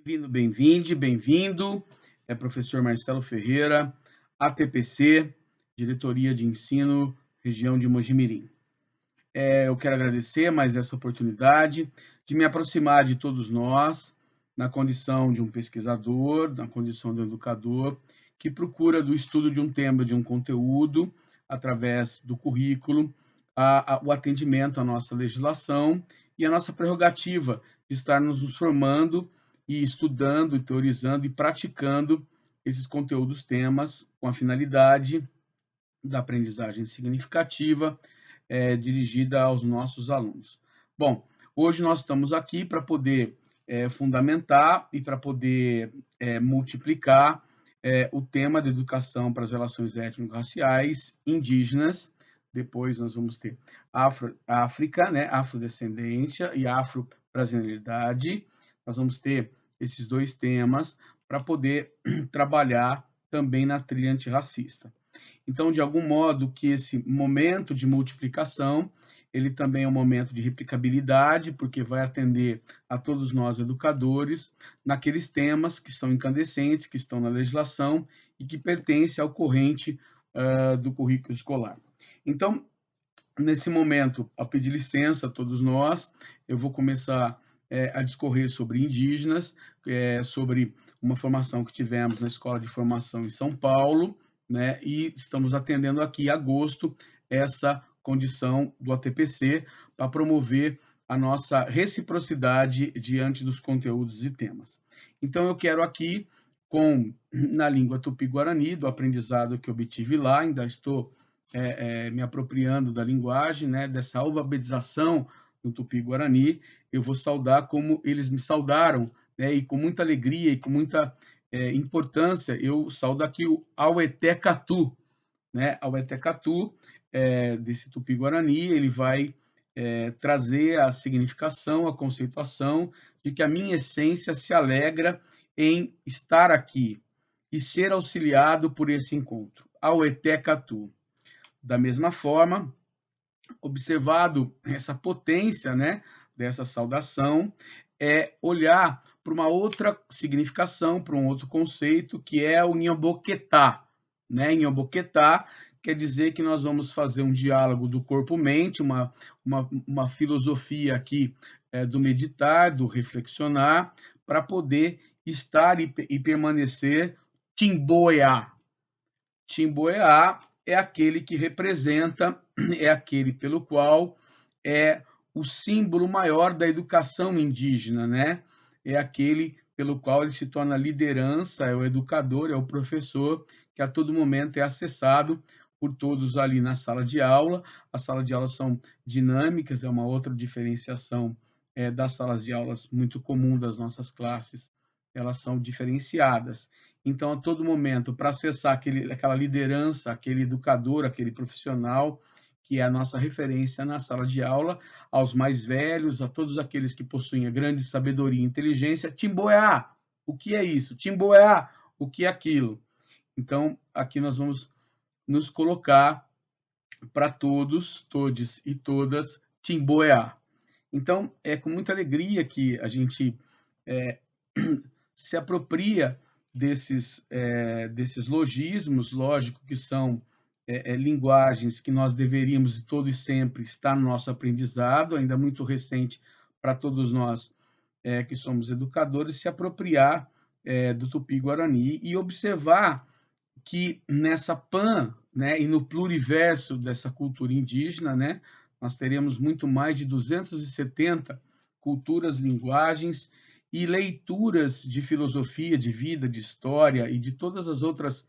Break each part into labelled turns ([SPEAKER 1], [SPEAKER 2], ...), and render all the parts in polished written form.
[SPEAKER 1] Bem-vindo, bem-vinde, bem-vindo. É professor Marcelo Ferreira, ATPC, Diretoria de Ensino, região de Mojimirim. Eu quero agradecer mais essa oportunidade de me aproximar de todos nós, na condição de um pesquisador, na condição de um educador, que procura do estudo de um tema, de um conteúdo, através do currículo, o atendimento à nossa legislação e a nossa prerrogativa de estarmos nos formando e estudando, e teorizando e praticando esses conteúdos, temas, com a finalidade da aprendizagem significativa, dirigida aos nossos alunos. Bom, hoje nós estamos aqui para poder fundamentar e para poder multiplicar o tema da educação para as relações étnico-raciais indígenas. Depois nós vamos ter África, né, afrodescendência e afro-brasilidade. Nós vamos ter esses dois temas para poder trabalhar também na trilha antirracista. Então, de algum modo, que esse momento de multiplicação, ele também é um momento de replicabilidade, porque vai atender a todos nós educadores naqueles temas que são incandescentes, que estão na legislação e que pertencem ao corrente do currículo escolar. Então, nesse momento, a pedir licença a todos nós, eu vou começar a discorrer sobre indígenas, sobre uma formação que tivemos na Escola de Formação em São Paulo, né? E estamos atendendo aqui, em agosto, essa condição do ATPC para promover a nossa reciprocidade diante dos conteúdos e temas. Então, eu quero aqui, na língua tupi-guarani, do aprendizado que obtive lá, ainda estou me apropriando da linguagem, né, dessa alfabetização no Tupi-Guarani, eu vou saudar como eles me saudaram, né, e com muita alegria e com muita importância, eu saudo aqui o Aueté Catu, né, Aueté Catu, desse Tupi-Guarani, ele vai trazer a significação, a conceituação de que a minha essência se alegra em estar aqui e ser auxiliado por esse encontro. Aueté Catu. Da mesma forma, observado essa potência, né, dessa saudação, é olhar para uma outra significação, para um outro conceito, que é o Nhoboquetá. Né? Nhoboquetá quer dizer que nós vamos fazer um diálogo do corpo-mente, uma filosofia aqui do meditar, do reflexionar, para poder estar e permanecer Timboiá. Timboeá é aquele que representa, é aquele pelo qual é o símbolo maior da educação indígena, né? É aquele pelo qual ele se torna liderança, é o educador, é o professor, que a todo momento é acessado por todos ali na sala de aula. As salas de aula são dinâmicas, é uma outra diferenciação das salas de aulas muito comum das nossas classes, elas são diferenciadas. Então, a todo momento, para acessar aquela liderança, aquele educador, aquele profissional, que é a nossa referência na sala de aula, aos mais velhos, a todos aqueles que possuem a grande sabedoria e inteligência, Timboeá, o que é isso? Timboeá, o que é aquilo? Então, aqui nós vamos nos colocar para todos, todes e todas, Timboeá. Então, é com muita alegria que a gente se apropria desses logismos, lógico que são linguagens que nós deveríamos todo e sempre estar no nosso aprendizado, ainda muito recente para todos nós que somos educadores, se apropriar do Tupi-Guarani e observar que nessa PAN, né, e no pluriverso dessa cultura indígena, né, nós teremos muito mais de 270 culturas, linguagens e leituras de filosofia, de vida, de história e de todas as outras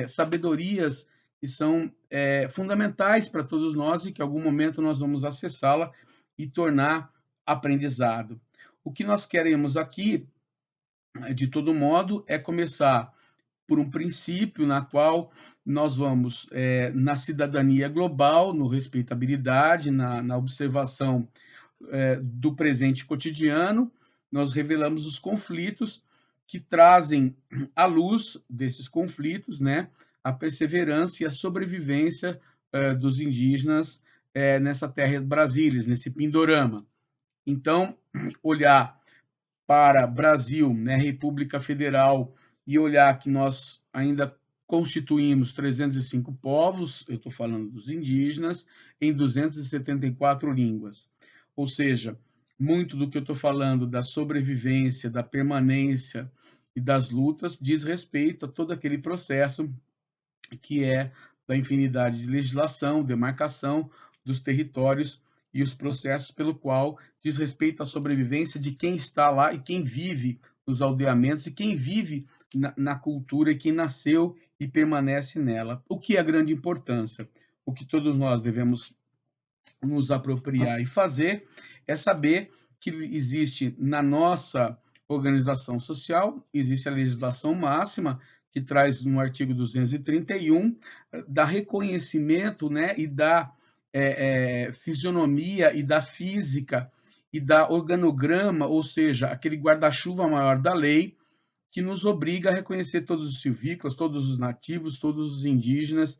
[SPEAKER 1] sabedorias que são fundamentais para todos nós e que em algum momento nós vamos acessá-la e tornar aprendizado. O que nós queremos aqui, de todo modo, é começar por um princípio na qual nós vamos, na cidadania global, no respeitabilidade, na observação do presente cotidiano, nós revelamos os conflitos que trazem à luz desses conflitos, né, a perseverança e a sobrevivência dos indígenas nessa terra Brasília, nesse Pindorama. Então, olhar para Brasil, né, República Federal, e olhar que nós ainda constituímos 305 povos, eu estou falando dos indígenas, em 274 línguas. Ou seja, muito do que eu estou falando da sobrevivência, da permanência e das lutas diz respeito a todo aquele processo que é da infinidade de legislação, demarcação dos territórios e os processos pelo qual diz respeito à sobrevivência de quem está lá e quem vive nos aldeamentos e quem vive na cultura e quem nasceu e permanece nela. O que é a grande importância? O que todos nós devemos nos apropriar e fazer é saber que existe na nossa organização social, existe a legislação máxima, que traz no artigo 231, da reconhecimento, né, e da fisionomia e da física e da organograma, ou seja, aquele guarda-chuva maior da lei, que nos obriga a reconhecer todos os silvícolas, todos os nativos, todos os indígenas,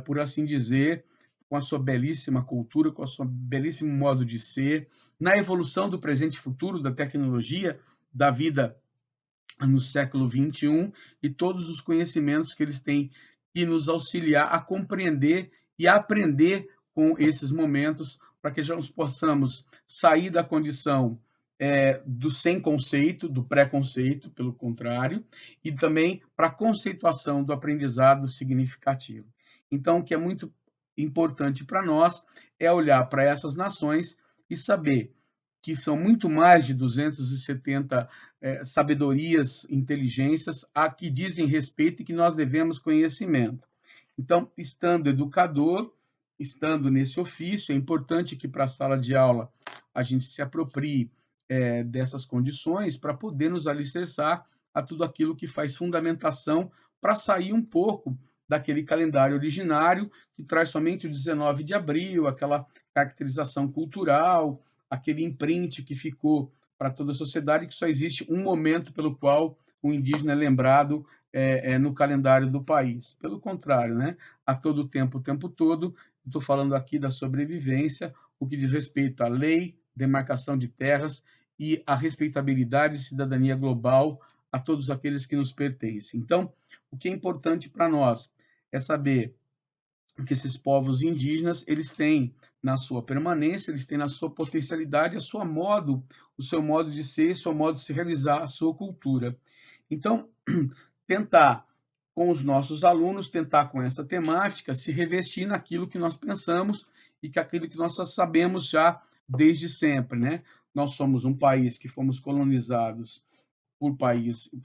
[SPEAKER 1] por assim dizer, com a sua belíssima cultura, com o seu belíssimo modo de ser, na evolução do presente e futuro, da tecnologia, da vida no século XXI, e todos os conhecimentos que eles têm que nos auxiliar a compreender e a aprender com esses momentos, para que já nós possamos sair da condição do sem conceito, do preconceito, pelo contrário, e também para a conceituação do aprendizado significativo. Então, o que é muito importante para nós é olhar para essas nações e saber que são muito mais de 270 sabedorias, inteligências a que dizem respeito e que nós devemos conhecimento. Então, estando educador, estando nesse ofício, é importante que para a sala de aula a gente se aproprie dessas condições para poder nos alicerçar a tudo aquilo que faz fundamentação para sair um pouco daquele calendário originário que traz somente o 19 de abril, aquela caracterização cultural, aquele imprint que ficou para toda a sociedade, que só existe um momento pelo qual o indígena é lembrado no calendário do país. Pelo contrário, né? A todo tempo, o tempo todo, estou falando aqui da sobrevivência, o que diz respeito à lei, demarcação de terras e a respeitabilidade e cidadania global a todos aqueles que nos pertencem. Então, o que é importante para nós é saber que esses povos indígenas, eles têm na sua permanência, eles têm na sua potencialidade, o seu modo de ser, o seu modo de se realizar, a sua cultura. Então, tentar com os nossos alunos, tentar com essa temática, se revestir naquilo que nós pensamos e que aquilo que nós sabemos já desde sempre, né? Nós somos um país que fomos colonizados por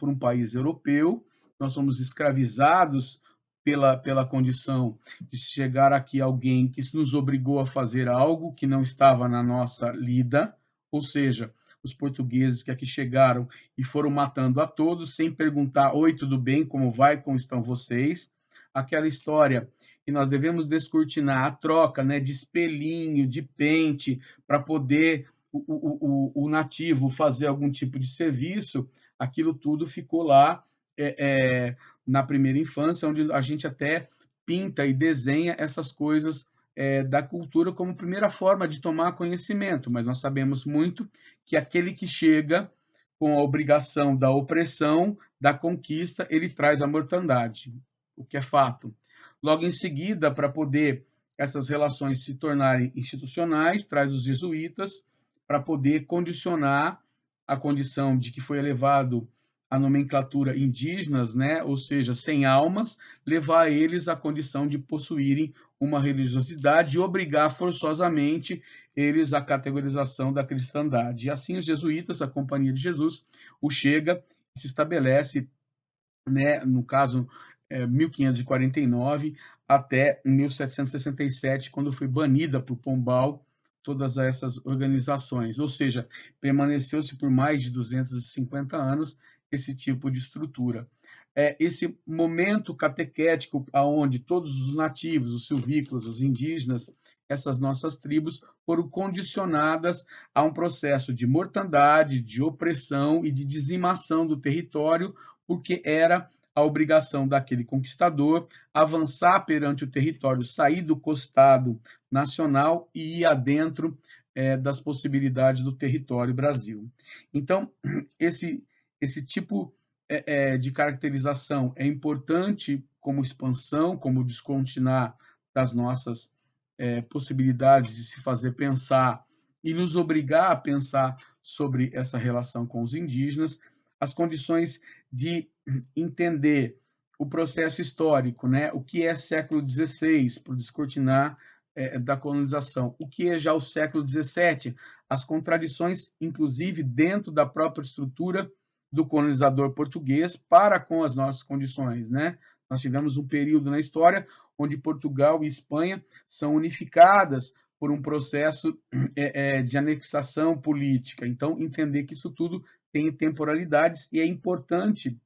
[SPEAKER 1] um país europeu, nós somos escravizados pela condição de chegar aqui alguém que nos obrigou a fazer algo que não estava na nossa lida, ou seja, os portugueses que aqui chegaram e foram matando a todos sem perguntar: oi, tudo bem, como vai, como estão vocês? Aquela história que nós devemos descortinar, a troca, né, de espelhinho, de pente, para poder o nativo fazer algum tipo de serviço, aquilo tudo ficou lá na primeira infância, onde a gente até pinta e desenha essas coisas da cultura como primeira forma de tomar conhecimento, mas nós sabemos muito que aquele que chega com a obrigação da opressão, da conquista, ele traz a mortandade, o que é fato. Logo em seguida, para poder essas relações se tornarem institucionais, traz os jesuítas para poder condicionar a condição de que foi elevado a nomenclatura indígenas, né, ou seja, sem almas, levar eles à condição de possuírem uma religiosidade e obrigar forçosamente eles à categorização da cristandade. E assim os jesuítas, a Companhia de Jesus, o chega e se estabelece, né, no caso, 1549 até 1767, quando foi banida por Pombal todas essas organizações, ou seja, permaneceu-se por mais de 250 anos esse tipo de estrutura. Esse momento catequético aonde todos os nativos, os silvícolas, os indígenas, essas nossas tribos foram condicionadas a um processo de mortandade, de opressão e de dizimação do território, porque era a obrigação daquele conquistador avançar perante o território, sair do costado nacional e ir adentro das possibilidades do território Brasil. Então, esse tipo de caracterização é importante como expansão, como descortinar das nossas possibilidades de se fazer pensar e nos obrigar a pensar sobre essa relação com os indígenas, as condições de entender o processo histórico, né? O que é século XVI, para descortinar da colonização, o que é já o século XVII, as contradições, inclusive, dentro da própria estrutura do colonizador português para com as nossas condições, né? Nós tivemos um período na história onde Portugal e Espanha são unificadas por um processo de anexação política. Então, entender que isso tudo tem temporalidades e é importante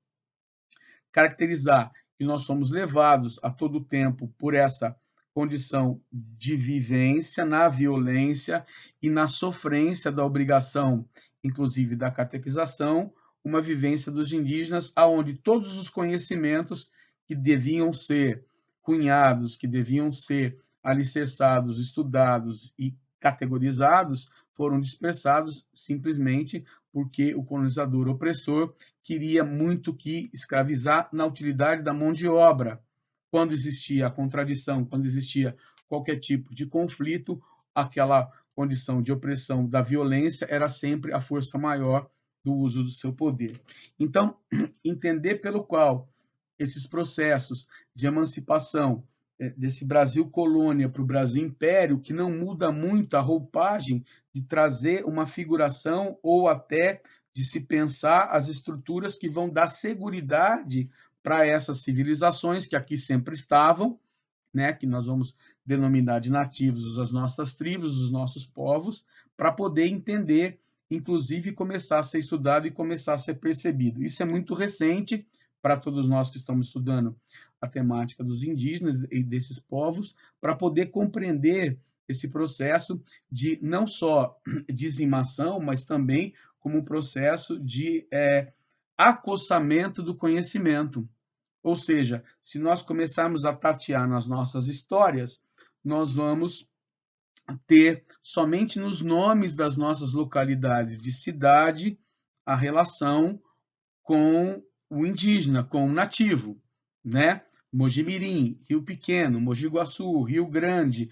[SPEAKER 1] caracterizar que nós somos levados a todo tempo por essa condição de vivência na violência e na sofrência da obrigação, inclusive da catequização, uma vivência dos indígenas aonde todos os conhecimentos que deviam ser cunhados, que deviam ser alicerçados, estudados e categorizados, foram dispersados simplesmente porque o colonizador opressor queria muito que escravizar na utilidade da mão de obra. Quando existia a contradição, quando existia qualquer tipo de conflito, aquela condição de opressão da violência era sempre a força maior do uso do seu poder. Então, entender pelo qual esses processos de emancipação desse Brasil colônia para o Brasil império, que não muda muito a roupagem de trazer uma figuração ou até de se pensar as estruturas que vão dar seguridade para essas civilizações que aqui sempre estavam, né, que nós vamos denominar de nativos as nossas tribos, os nossos povos, para poder entender, inclusive começar a ser estudado e começar a ser percebido. Isso é muito recente para todos nós que estamos estudando a temática dos indígenas e desses povos, para poder compreender esse processo de não só dizimação, mas também como um processo de acossamento do conhecimento. Ou seja, se nós começarmos a tatear nas nossas histórias, nós vamos ter somente nos nomes das nossas localidades de cidade a relação com o indígena, com o nativo, né? Mojimirim, Rio Pequeno, Mogi Guaçu, Rio Grande,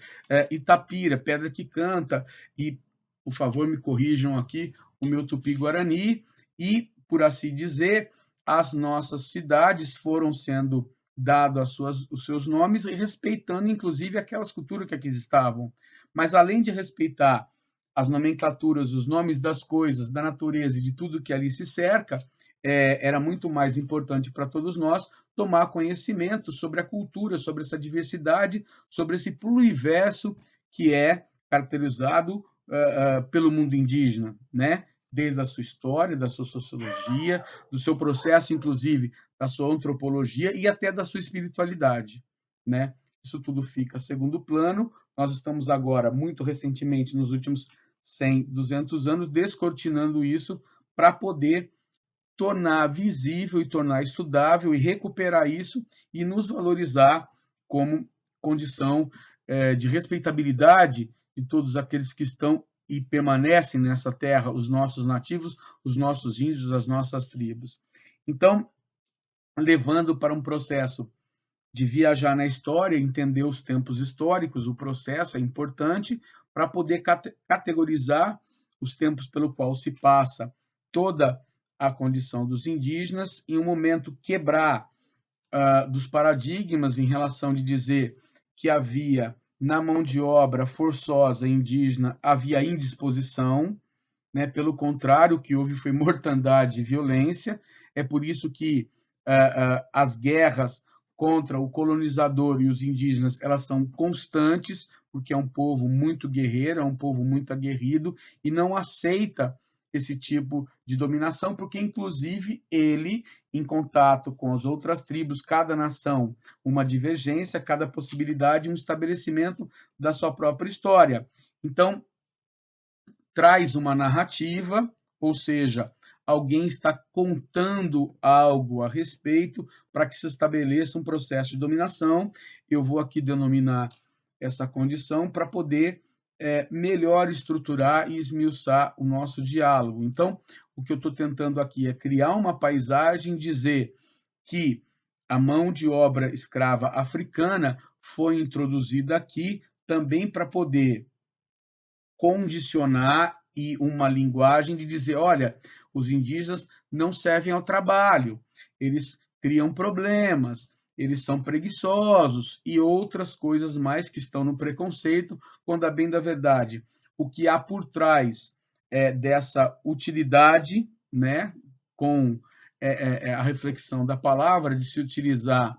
[SPEAKER 1] Itapira, Pedra que Canta, e, por favor, me corrijam aqui, o meu Tupi-Guarani, e, por assim dizer, as nossas cidades foram sendo dados os seus nomes, respeitando, inclusive, aquelas culturas que aqui estavam. Mas, além de respeitar as nomenclaturas, os nomes das coisas, da natureza e de tudo que ali se cerca, era muito mais importante para todos nós tomar conhecimento sobre a cultura, sobre essa diversidade, sobre esse pluriverso que é caracterizado pelo mundo indígena, né? Desde a sua história, da sua sociologia, do seu processo, inclusive, da sua antropologia e até da sua espiritualidade, né? Isso tudo fica segundo plano. Nós estamos agora, muito recentemente, nos últimos 100, 200 anos, descortinando isso para poder tornar visível e tornar estudável e recuperar isso e nos valorizar como condição de respeitabilidade de todos aqueles que estão e permanecem nessa terra, os nossos nativos, os nossos índios, as nossas tribos. Então, levando para um processo de viajar na história, entender os tempos históricos, o processo é importante para poder categorizar os tempos pelo qual se passa toda a condição dos indígenas, em um momento quebrar dos paradigmas em relação de dizer que havia na mão de obra forçosa indígena, havia indisposição, né? Pelo contrário, o que houve foi mortandade e violência, é por isso que as guerras contra o colonizador e os indígenas, elas são constantes, porque é um povo muito guerreiro, é um povo muito aguerrido e não aceita esse tipo de dominação, porque inclusive ele, em contato com as outras tribos, cada nação, uma divergência, cada possibilidade, um estabelecimento da sua própria história. Então, traz uma narrativa, ou seja, alguém está contando algo a respeito para que se estabeleça um processo de dominação. Eu vou aqui denominar essa condição para poder melhor estruturar e esmiuçar o nosso diálogo. Então, o que eu estou tentando aqui é criar uma paisagem, dizer que a mão de obra escrava africana foi introduzida aqui também para poder condicionar e uma linguagem de dizer, olha, os indígenas não servem ao trabalho, eles criam problemas, eles são preguiçosos e outras coisas mais que estão no preconceito, quando a bem da verdade, o que há por trás dessa utilidade, né, com a reflexão da palavra, de se utilizar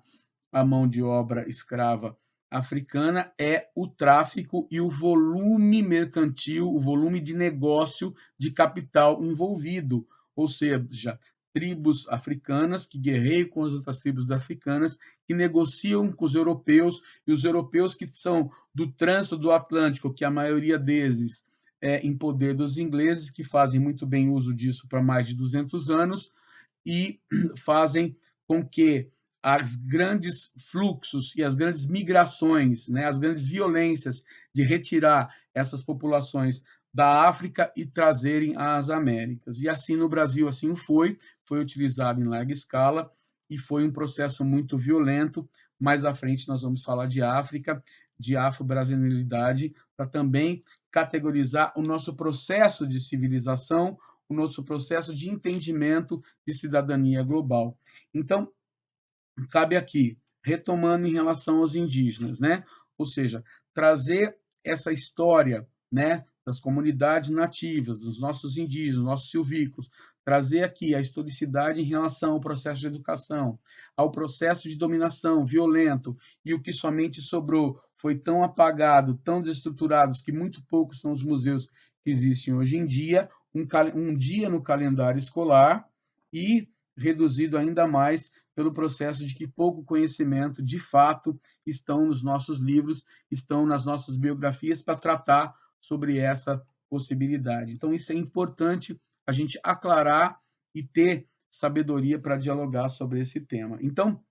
[SPEAKER 1] a mão de obra escrava africana é o tráfico e o volume mercantil, o volume de negócio de capital envolvido, ou seja, tribos africanas que guerreiam com as outras tribos africanas, que negociam com os europeus, e os europeus que são do trânsito do Atlântico, que a maioria deles é em poder dos ingleses, que fazem muito bem uso disso para mais de 200 anos, e fazem com que os grandes fluxos e as grandes migrações, né, as grandes violências de retirar essas populações da África e trazerem às Américas. E assim no Brasil, assim foi utilizado em larga escala e foi um processo muito violento. Mais à frente nós vamos falar de África, de afro-brasileiridade, para também categorizar o nosso processo de civilização, o nosso processo de entendimento de cidadania global. Então, cabe aqui, retomando em relação aos indígenas, né? Ou seja, trazer essa história, né, das comunidades nativas, dos nossos indígenas, nossos silvícolas, trazer aqui a historicidade em relação ao processo de educação, ao processo de dominação violento, e o que somente sobrou foi tão apagado, tão desestruturados, que muito poucos são os museus que existem hoje em dia, um dia no calendário escolar, e reduzido ainda mais pelo processo de que pouco conhecimento, de fato, estão nos nossos livros, estão nas nossas biografias para tratar sobre essa possibilidade. Então, isso é importante a gente aclarar e ter sabedoria para dialogar sobre esse tema. Então,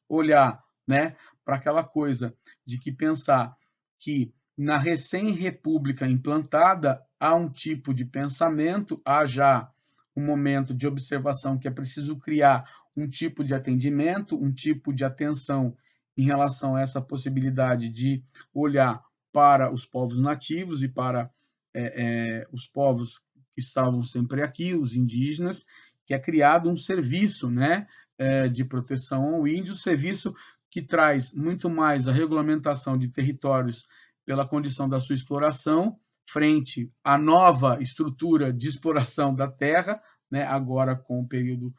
[SPEAKER 1] olhar, né, para aquela coisa de que pensar que na recém-república implantada há um tipo de pensamento, há já um momento de observação que é preciso criar um tipo de atendimento, um tipo de atenção em relação a essa possibilidade de olhar para os povos nativos e para os povos que estavam sempre aqui, os indígenas, que é criado um serviço, né, de proteção ao índio, serviço que traz muito mais a regulamentação de territórios pela condição da sua exploração, frente à nova estrutura de exploração da terra, né, agora com o período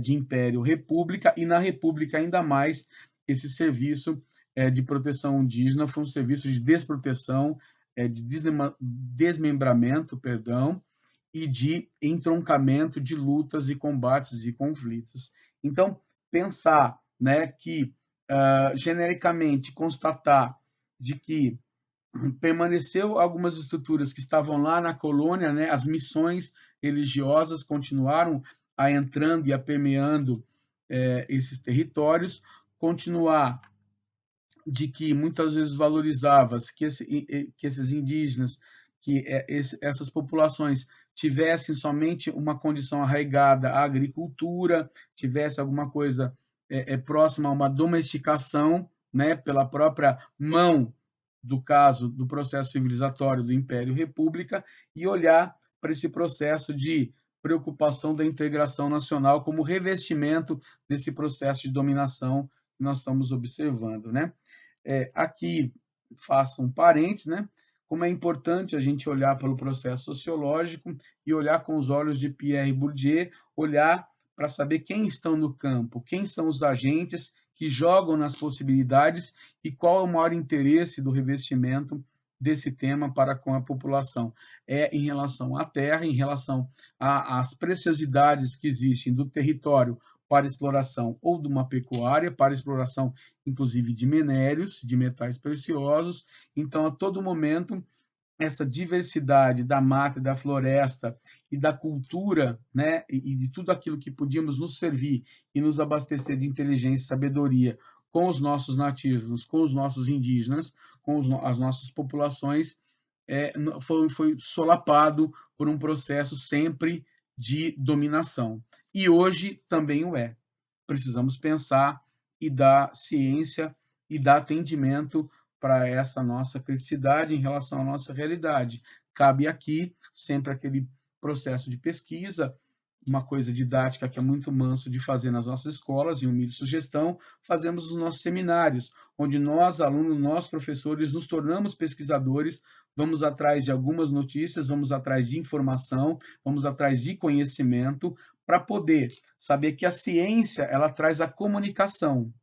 [SPEAKER 1] de Império República, e na República ainda mais esse serviço de proteção indígena foi um serviço de desproteção, de desmembramento, perdão, e de entroncamento de lutas e combates e conflitos. Então, pensar, né, que, genericamente, constatar de que permaneceu algumas estruturas que estavam lá na colônia, né, as missões religiosas continuaram a entrando e a permeando esses territórios, continuar de que muitas vezes valorizava que esses indígenas, que essas populações tivessem somente uma condição arraigada à agricultura, tivesse alguma coisa próxima a uma domesticação, né, pela própria mão do caso do processo civilizatório do Império República, e olhar para esse processo de preocupação da integração nacional como revestimento desse processo de dominação que nós estamos observando, né? Aqui faço um parênteses, né? Como é importante a gente olhar pelo processo sociológico e olhar com os olhos de Pierre Bourdieu, olhar para saber quem estão no campo, quem são os agentes que jogam nas possibilidades e qual é o maior interesse do revestimento desse tema para com a população. É em relação à terra, em relação às preciosidades que existem do território para exploração ou de uma pecuária, para exploração, inclusive, de minérios, de metais preciosos. Então, a todo momento, essa diversidade da mata, da floresta e da cultura, né, e de tudo aquilo que podíamos nos servir e nos abastecer de inteligência e sabedoria com os nossos nativos, com os nossos indígenas, com as nossas populações, foi solapado por um processo sempre de dominação. E hoje também o é. Precisamos pensar e dar ciência e dar atendimento para essa nossa criticidade em relação à nossa realidade. Cabe aqui sempre aquele processo de pesquisa, uma coisa didática que é muito manso de fazer nas nossas escolas, e humilde sugestão, fazemos os nossos seminários, onde nós, alunos, nós, professores, nos tornamos pesquisadores, vamos atrás de algumas notícias, vamos atrás de informação, vamos atrás de conhecimento, para poder saber que a ciência ela traz a comunicação,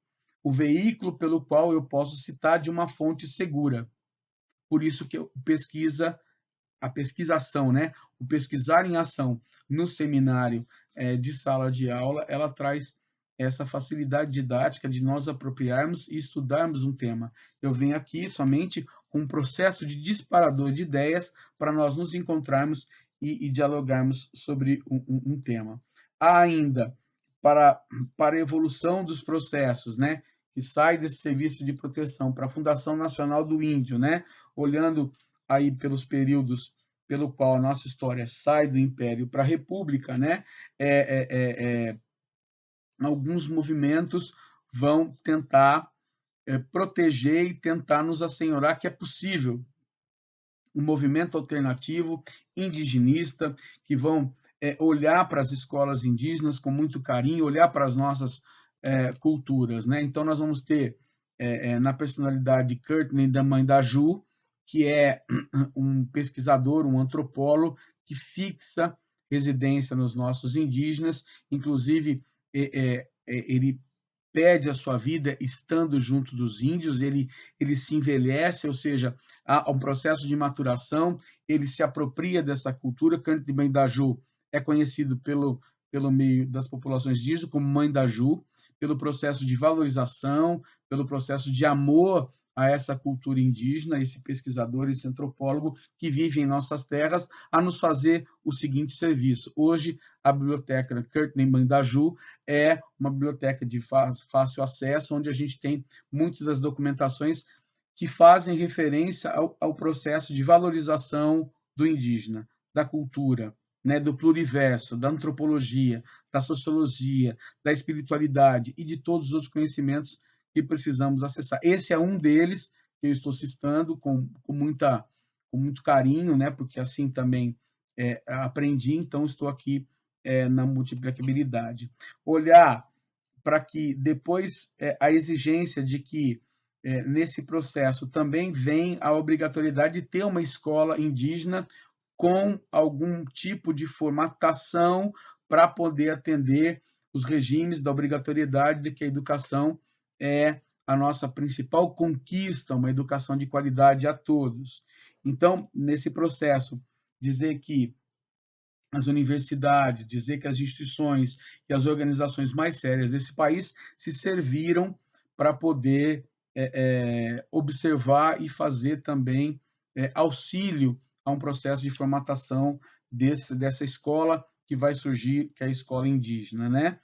[SPEAKER 1] o veículo pelo qual eu posso citar de uma fonte segura. Por isso que a pesquisação, né? O pesquisar em ação no seminário de sala de aula, ela traz essa facilidade didática de nós apropriarmos e estudarmos um tema. Eu venho aqui somente com um processo de disparador de ideias para nós nos encontrarmos e dialogarmos sobre um tema. Há ainda, para a evolução dos processos, né? Que sai desse serviço de proteção para a Fundação Nacional do Índio, né? Olhando aí pelos períodos pelo qual a nossa história sai do Império para a República, né? Alguns movimentos vão tentar proteger e tentar nos assenhorar que é possível um movimento alternativo, indigenista, que vão olhar para as escolas indígenas com muito carinho, olhar para as nossas culturas, né? Então, nós vamos ter na personalidade de Courtney da Mãe da Ju, que é um pesquisador, um antropólogo, que fixa residência nos nossos indígenas, inclusive ele perde a sua vida estando junto dos índios, ele se envelhece, ou seja, há um processo de maturação, ele se apropria dessa cultura. Canto de Mãe da Ju é conhecido pelo meio das populações indígenas como Mãe da Ju, pelo processo de valorização, pelo processo de amor a essa cultura indígena, esse pesquisador, esse antropólogo que vive em nossas terras, a nos fazer o seguinte serviço. Hoje, a biblioteca Courtney Mãe da Ju é uma biblioteca de fácil acesso, onde a gente tem muitas das documentações que fazem referência ao processo de valorização do indígena, da cultura, né, do pluriverso, da antropologia, da sociologia, da espiritualidade e de todos os outros conhecimentos que precisamos acessar. Esse é um deles que eu estou citando com muito carinho, né, porque assim também aprendi, então estou aqui na multiplicabilidade. Olhar para que depois a exigência de que nesse processo também vem a obrigatoriedade de ter uma escola indígena com algum tipo de formatação para poder atender os regimes da obrigatoriedade de que a educação é a nossa principal conquista, uma educação de qualidade a todos. Então, nesse processo, dizer que as universidades, dizer que as instituições e as organizações mais sérias desse país se serviram para poder observar e fazer também auxílio a um processo de formatação dessa escola que vai surgir, que é a escola indígena, né?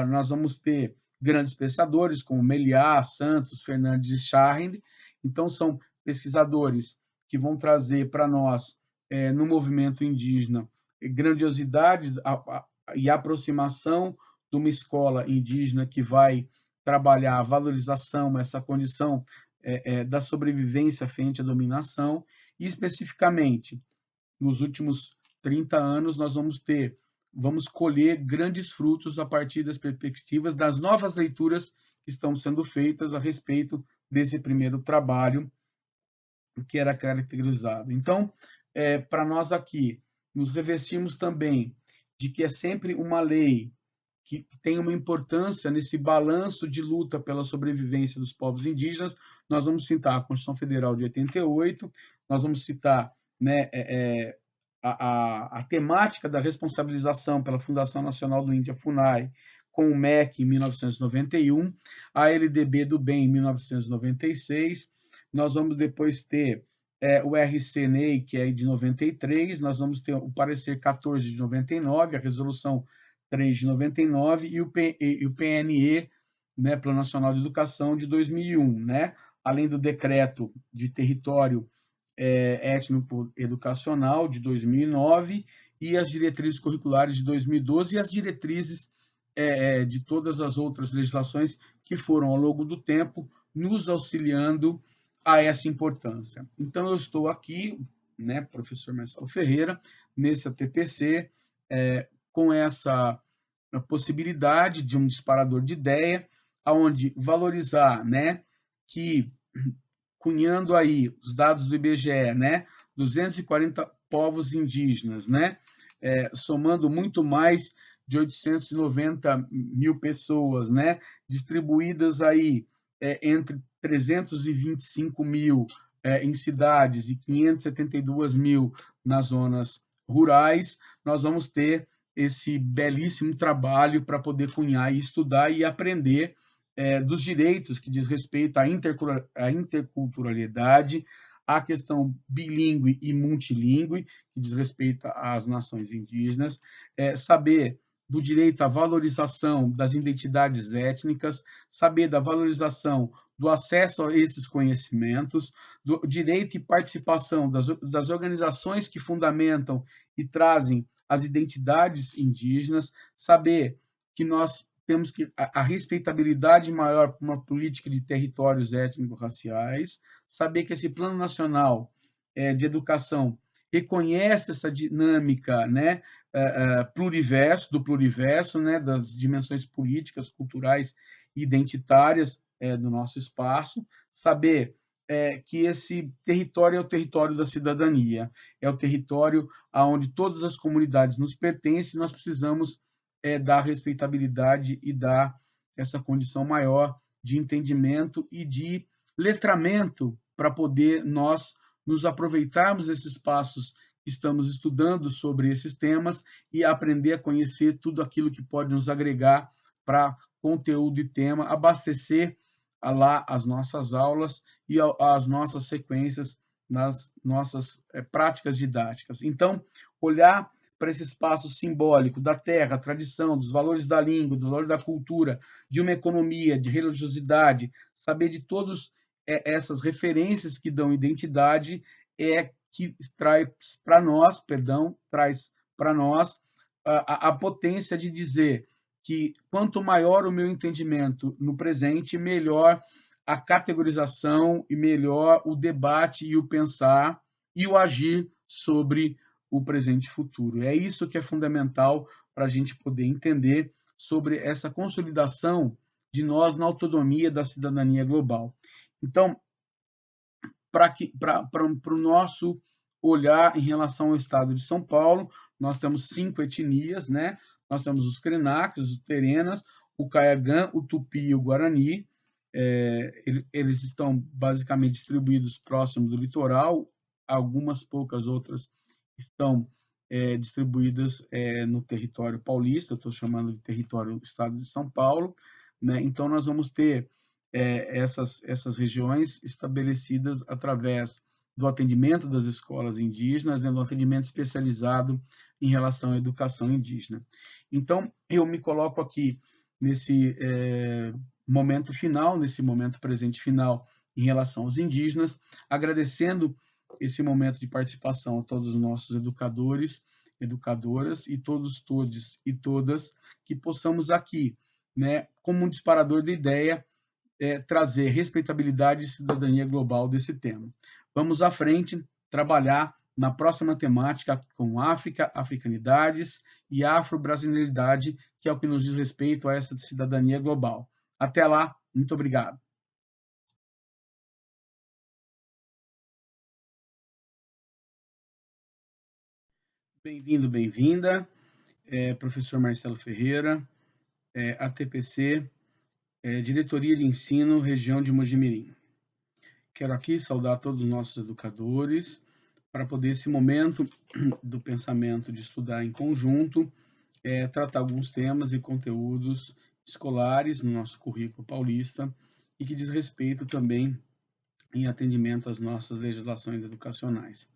[SPEAKER 1] Nós vamos ter grandes pensadores como Meliá, Santos, Fernandes e Charend. Então, são pesquisadores que vão trazer para nós, no movimento indígena, grandiosidade e aproximação de uma escola indígena que vai trabalhar a valorização, essa condição da sobrevivência frente à dominação, e especificamente, nos últimos 30 anos, nós vamos colher grandes frutos a partir das perspectivas das novas leituras que estão sendo feitas a respeito desse primeiro trabalho que era caracterizado. Então, para nós aqui, nos revestimos também de que é sempre uma lei que tem uma importância nesse balanço de luta pela sobrevivência dos povos indígenas. Nós vamos citar a Constituição Federal de 88, nós vamos citar, né, a temática da responsabilização pela Fundação Nacional do Índio, a FUNAI, com o MEC em 1991, a LDB do Bem em 1996, nós vamos depois ter o RCNEI, que é de 93, nós vamos ter o parecer 14 de 99, a resolução 3 de 99 e o PNE, né, Plano Nacional de Educação, de 2001, né? Além do decreto de território étnico-educacional de 2009 e as diretrizes curriculares de 2012 e as diretrizes de todas as outras legislações que foram, ao longo do tempo, nos auxiliando a essa importância. Então, eu estou aqui, né, professor Marcelo Ferreira, nesse ATPC, com essa possibilidade de um disparador de ideia, aonde valorizar, né, que cunhando aí os dados do IBGE, né, 240 povos indígenas, né, somando muito mais de 890 mil pessoas, né, distribuídas aí entre 325 mil em cidades e 572 mil nas zonas rurais, nós vamos ter esse belíssimo trabalho para poder cunhar e estudar e aprender dos direitos que diz respeito à interculturalidade, à questão bilíngue e multilíngue, que diz respeito às nações indígenas, saber do direito à valorização das identidades étnicas, saber da valorização do acesso a esses conhecimentos, do direito e participação das organizações que fundamentam e trazem as identidades indígenas, saber que nós temos que a respeitabilidade maior para uma política de territórios étnico-raciais, saber que esse Plano Nacional de Educação reconhece essa dinâmica, né, do pluriverso, né, das dimensões políticas, culturais e identitárias do nosso espaço, saber que esse território é o território da cidadania, é o território onde todas as comunidades nos pertencem, nós precisamos dar respeitabilidade e dar essa condição maior de entendimento e de letramento para poder nós nos aproveitarmos desses passos que estamos estudando sobre esses temas e aprender a conhecer tudo aquilo que pode nos agregar para conteúdo e tema, abastecer lá as nossas aulas e as nossas sequências nas nossas práticas didáticas. Então, olhar para esse espaço simbólico da terra, tradição, dos valores da língua, dos valores da cultura, de uma economia, de religiosidade, saber de todas essas referências que dão identidade que traz para nós a potência de dizer que quanto maior o meu entendimento no presente, melhor a categorização e melhor o debate e o pensar e o agir sobre o presente e futuro. É isso que é fundamental para a gente poder entender sobre essa consolidação de nós na autonomia da cidadania global. Então, para o nosso olhar em relação ao estado de São Paulo, nós temos 5 etnias, né? Nós temos os Krenakas, os Terenas, o Caiagã, o Tupi e o Guarani. Eles estão basicamente distribuídos próximo do litoral, algumas poucas outras estão distribuídas no território paulista, eu estou chamando de território do estado de São Paulo, né? Então, nós vamos ter essas regiões estabelecidas através do atendimento das escolas indígenas, do atendimento especializado em relação à educação indígena. Então, eu me coloco aqui nesse momento final, nesse momento presente final, em relação aos indígenas, agradecendo esse momento de participação a todos os nossos educadores, educadoras e todos e todas que possamos aqui, né, como um disparador de ideia, trazer respeitabilidade e cidadania global desse tema. Vamos à frente, trabalhar na próxima temática com África, africanidades e afro-brasileiridade, que é o que nos diz respeito a essa cidadania global. Até lá, muito obrigado. Bem-vindo, bem-vinda, professor Marcelo Ferreira, ATPC, Diretoria de Ensino, Região de Mojimirim. Quero aqui saudar todos os nossos educadores para poder esse momento do pensamento de estudar em conjunto, tratar alguns temas e conteúdos escolares no nosso currículo paulista e que diz respeito também em atendimento às nossas legislações educacionais.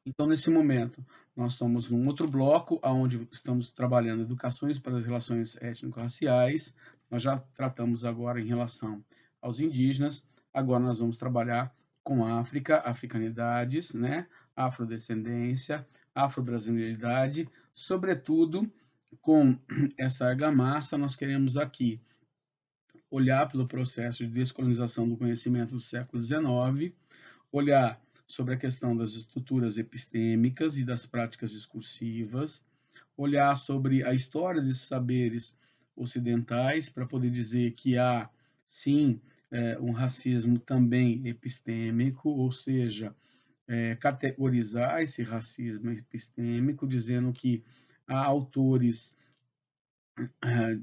[SPEAKER 1] Então, nesse momento, nós estamos num outro bloco, onde estamos trabalhando educações para as relações étnico-raciais. Nós já tratamos agora em relação aos indígenas, agora nós vamos trabalhar com África, africanidades, né? Afrodescendência, afro-brasileiridade, sobretudo com essa argamassa, nós queremos aqui olhar pelo processo de descolonização do conhecimento do século XIX, olhar sobre a questão das estruturas epistêmicas e das práticas discursivas, olhar sobre a história desses saberes ocidentais para poder dizer que há, sim, um racismo também epistêmico, ou seja, categorizar esse racismo epistêmico, dizendo que há autores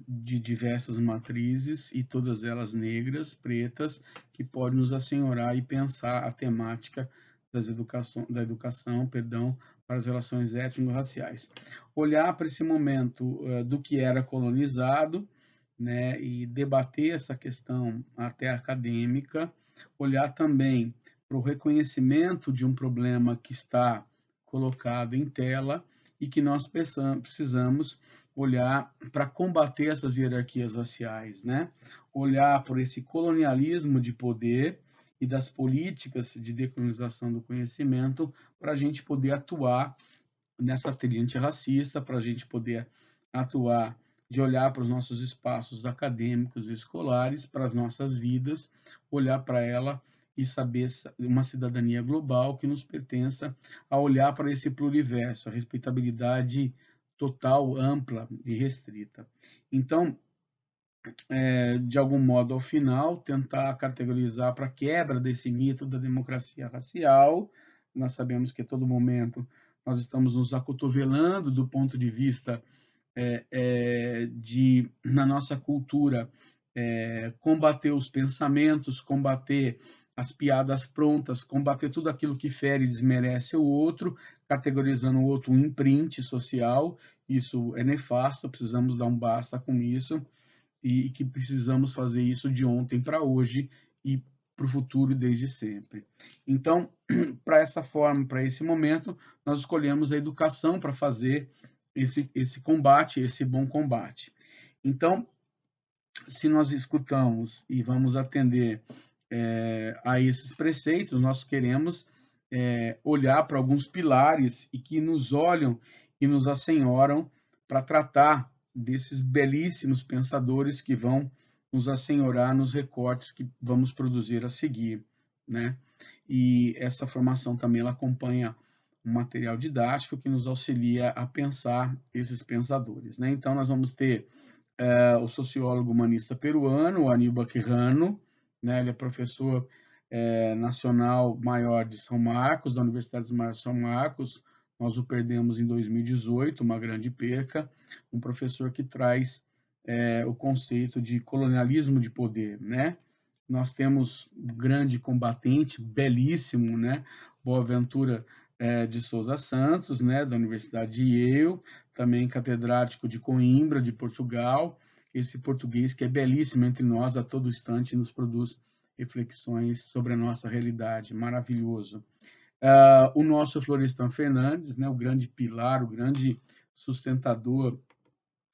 [SPEAKER 1] de diversas matrizes e todas elas negras, pretas, que podem nos assenhorar e pensar a temática da educação, perdão, para as relações étnico-raciais. Olhar para esse momento do que era colonizado, né, e debater essa questão até acadêmica, olhar também para o reconhecimento de um problema que está colocado em tela e que nós precisamos olhar para combater essas hierarquias raciais, né? Olhar por esse colonialismo de poder e das políticas de decolonização do conhecimento para a gente poder atuar nessa trilha antirracista, para a gente poder atuar de olhar para os nossos espaços acadêmicos e escolares, para as nossas vidas, olhar para ela e saber uma cidadania global que nos pertença a olhar para esse pluriverso, a respeitabilidade total, ampla e restrita. Então, de algum modo, ao final, tentar categorizar para a quebra desse mito da democracia racial. Nós sabemos que a todo momento nós estamos nos acotovelando do ponto de vista de, na nossa cultura, combater os pensamentos, combater as piadas prontas, combater tudo aquilo que fere e desmerece o outro, categorizando o outro um imprint social. Isso é nefasto, precisamos dar um basta com isso e que precisamos fazer isso de ontem para hoje e para o futuro desde sempre. Então, para essa forma, para esse momento, nós escolhemos a educação para fazer esse combate, esse bom combate. Então, se nós escutamos e vamos atender a esses preceitos, nós queremos olhar para alguns pilares e que nos olham e nos assenhoram para tratar desses belíssimos pensadores que vão nos assenhorar nos recortes que vamos produzir a seguir, né? E essa formação também ela acompanha um material didático que nos auxilia a pensar esses pensadores, né? Então nós vamos ter o sociólogo humanista peruano, o Aníbal Quijano, né? Ele é professor nacional maior de São Marcos, da Universidade de São Marcos. Nós o perdemos em 2018, uma grande perca. Um professor que traz o conceito de colonialismo de poder, né? Nós temos um grande combatente, belíssimo, né? Boaventura de Souza Santos, né? Da Universidade de Yale, também catedrático de Coimbra, de Portugal. Esse português que é belíssimo entre nós, a todo instante nos produz reflexões sobre a nossa realidade, maravilhoso. O nosso Florestan Fernandes, né, o grande pilar, o grande sustentador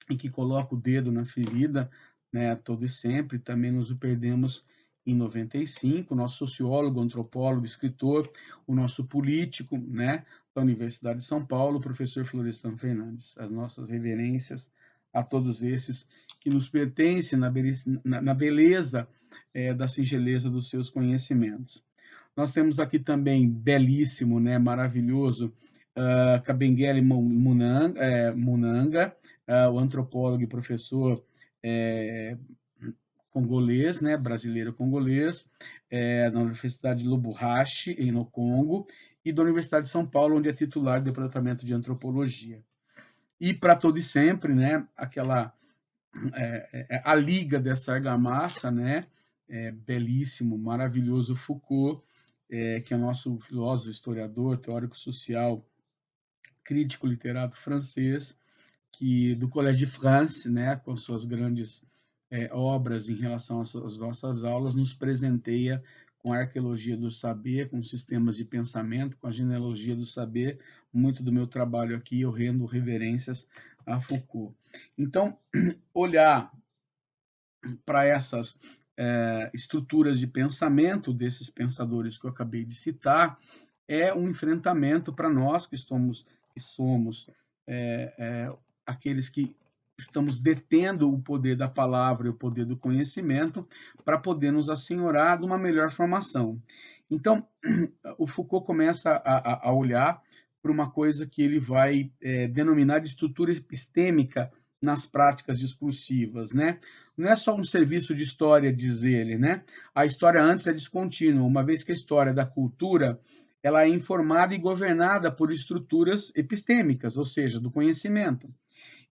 [SPEAKER 1] e que coloca o dedo na ferida, né, todo e sempre, também nos o perdemos em 95, o nosso sociólogo, antropólogo, escritor, o nosso político, né, da Universidade de São Paulo, o professor Florestan Fernandes. As nossas reverências a todos esses que nos pertencem na beleza da singeleza dos seus conhecimentos. Nós temos aqui também, belíssimo, né, maravilhoso, Kabengele Munanga, o antropólogo e professor congolês, né, brasileiro-congolês, na Universidade de Lubumbashi, no Congo, e da Universidade de São Paulo, onde é titular do Departamento de Antropologia. E para todo e sempre, né, a liga dessa argamassa, né, belíssimo, maravilhoso Foucault, que é o nosso filósofo, historiador, teórico social, crítico literato francês, que do Collège de France, né, com suas grandes obras em relação às nossas aulas, nos presenteia com a arqueologia do saber, com sistemas de pensamento, com a genealogia do saber. Muito do meu trabalho aqui eu rendo reverências a Foucault. Então, olhar para essas estruturas de pensamento desses pensadores que eu acabei de citar, é um enfrentamento para nós que somos aqueles que estamos detendo o poder da palavra e o poder do conhecimento para poder nos assenhorar de uma melhor formação. Então, o Foucault começa a olhar para uma coisa que ele vai denominar de estrutura epistêmica nas práticas discursivas, né? Não é só um serviço de história, diz ele, né? A história antes é descontínua, uma vez que a história da cultura ela é informada e governada por estruturas epistêmicas, ou seja, do conhecimento,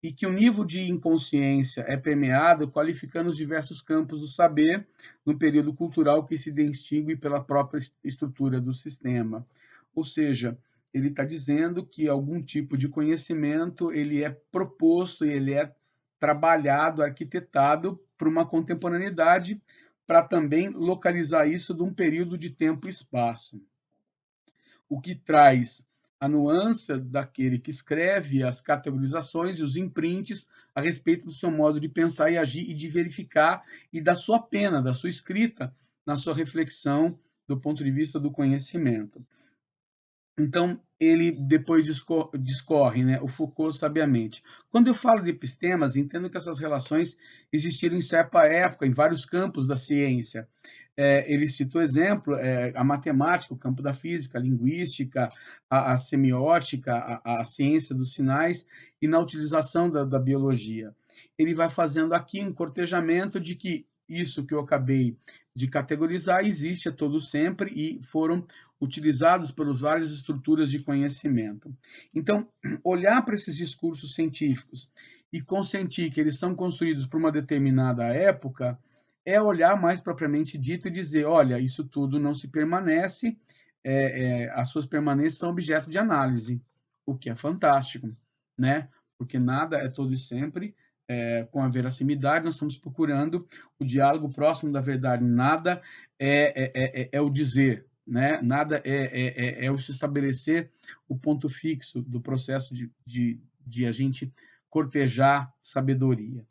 [SPEAKER 1] e que o nível de inconsciência é permeado, qualificando os diversos campos do saber no período cultural que se distingue pela própria estrutura do sistema. Ou seja, ele está dizendo que algum tipo de conhecimento ele é proposto e ele é trabalhado, arquitetado por uma contemporaneidade para também localizar isso de um período de tempo e espaço, o que traz a nuance daquele que escreve, as categorizações e os imprints a respeito do seu modo de pensar e agir e de verificar e da sua pena, da sua escrita, na sua reflexão do ponto de vista do conhecimento. Então, ele depois discorre, né, o Foucault sabiamente. Quando eu falo de epistemas, entendo que essas relações existiram em certa época, em vários campos da ciência. Ele cita o exemplo, a matemática, o campo da física, a linguística, a semiótica, a ciência dos sinais, e na utilização da biologia. Ele vai fazendo aqui um cortejamento de que isso que eu acabei de categorizar existe a todo sempre e foram utilizados pelas várias estruturas de conhecimento. Então, olhar para esses discursos científicos e consentir que eles são construídos por uma determinada época é olhar mais propriamente dito e dizer, olha, isso tudo não se permanece, as suas permanências são objeto de análise, o que é fantástico, né? Porque nada é todo e sempre com a veracidade, nós estamos procurando o diálogo próximo da verdade, nada é o dizer, né? Nada é o se estabelecer o ponto fixo do processo de a gente cortejar sabedoria.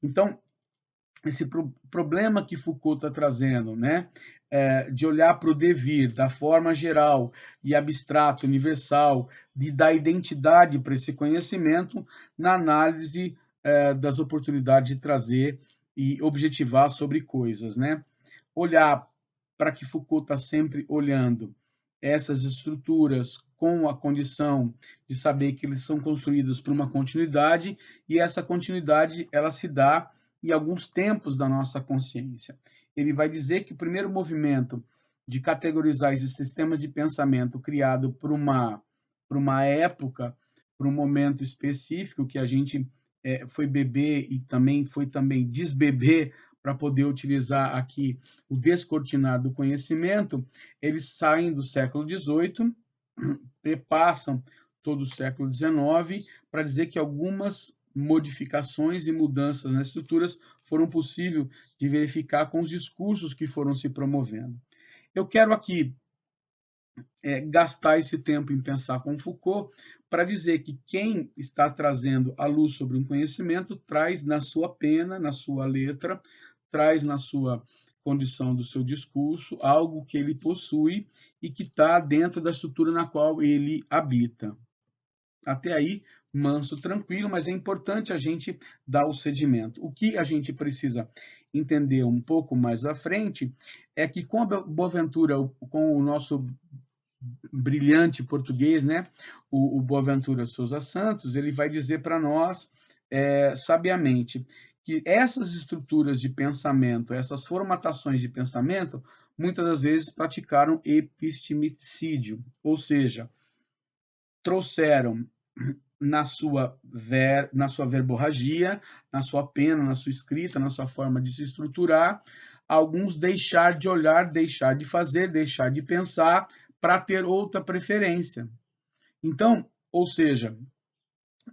[SPEAKER 1] Então, esse problema que Foucault está trazendo, né, de olhar para o devir da forma geral e abstrata, universal, de dar identidade para esse conhecimento na análise das oportunidades de trazer e objetivar sobre coisas, né? Olhar para que Foucault está sempre olhando essas estruturas com a condição de saber que eles são construídos por uma continuidade e essa continuidade ela se dá em alguns tempos da nossa consciência. Ele vai dizer que o primeiro movimento de categorizar esses sistemas de pensamento criado por uma época, por um momento específico que a gente foi beber e também foi também desbeber para poder utilizar aqui o descortinar do conhecimento, eles saem do século XVIII, perpassam todo o século XIX, para dizer que algumas modificações e mudanças nas estruturas foram possíveis de verificar com os discursos que foram se promovendo. Eu quero aqui gastar esse tempo em pensar com Foucault para dizer que quem está trazendo a luz sobre um conhecimento traz na sua pena, na sua letra, traz na sua condição do seu discurso algo que ele possui e que está dentro da estrutura na qual ele habita. Até aí, manso, tranquilo, mas é importante a gente dar o sedimento. O que a gente precisa entender um pouco mais à frente é que com a Boaventura, com o nosso brilhante português, né, o Boaventura Sousa Santos, ele vai dizer para nós, sabiamente, que essas estruturas de pensamento, essas formatações de pensamento, muitas das vezes praticaram epistemicídio, ou seja, trouxeram na sua verborragia, na sua pena, na sua escrita, na sua forma de se estruturar, alguns deixar de olhar, deixar de fazer, deixar de pensar para ter outra preferência. Então, ou seja,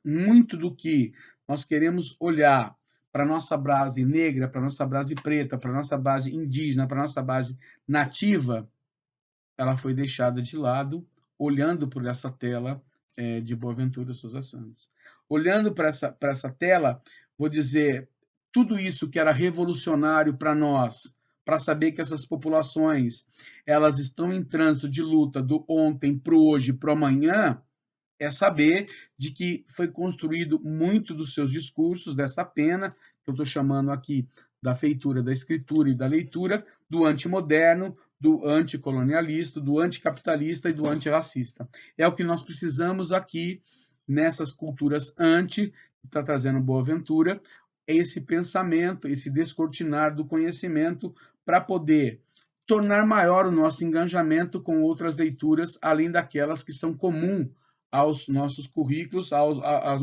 [SPEAKER 1] muito do que nós queremos olhar para a nossa base negra, para a nossa base preta, para a nossa base indígena, para a nossa base nativa, ela foi deixada de lado, olhando por essa tela de Boaventura Sousa Santos. Olhando para essa tela, vou dizer, tudo isso que era revolucionário para nós para saber que essas populações elas estão em trânsito de luta do ontem para o hoje para o amanhã, é saber de que foi construído muito dos seus discursos, dessa pena, que eu estou chamando aqui da feitura, da escritura e da leitura, do antimoderno, do anticolonialista, do anticapitalista e do antirracista. É o que nós precisamos aqui nessas culturas que está trazendo Boaventura, é esse pensamento, esse descortinar do conhecimento para poder tornar maior o nosso engajamento com outras leituras, além daquelas que são comuns aos nossos currículos, aos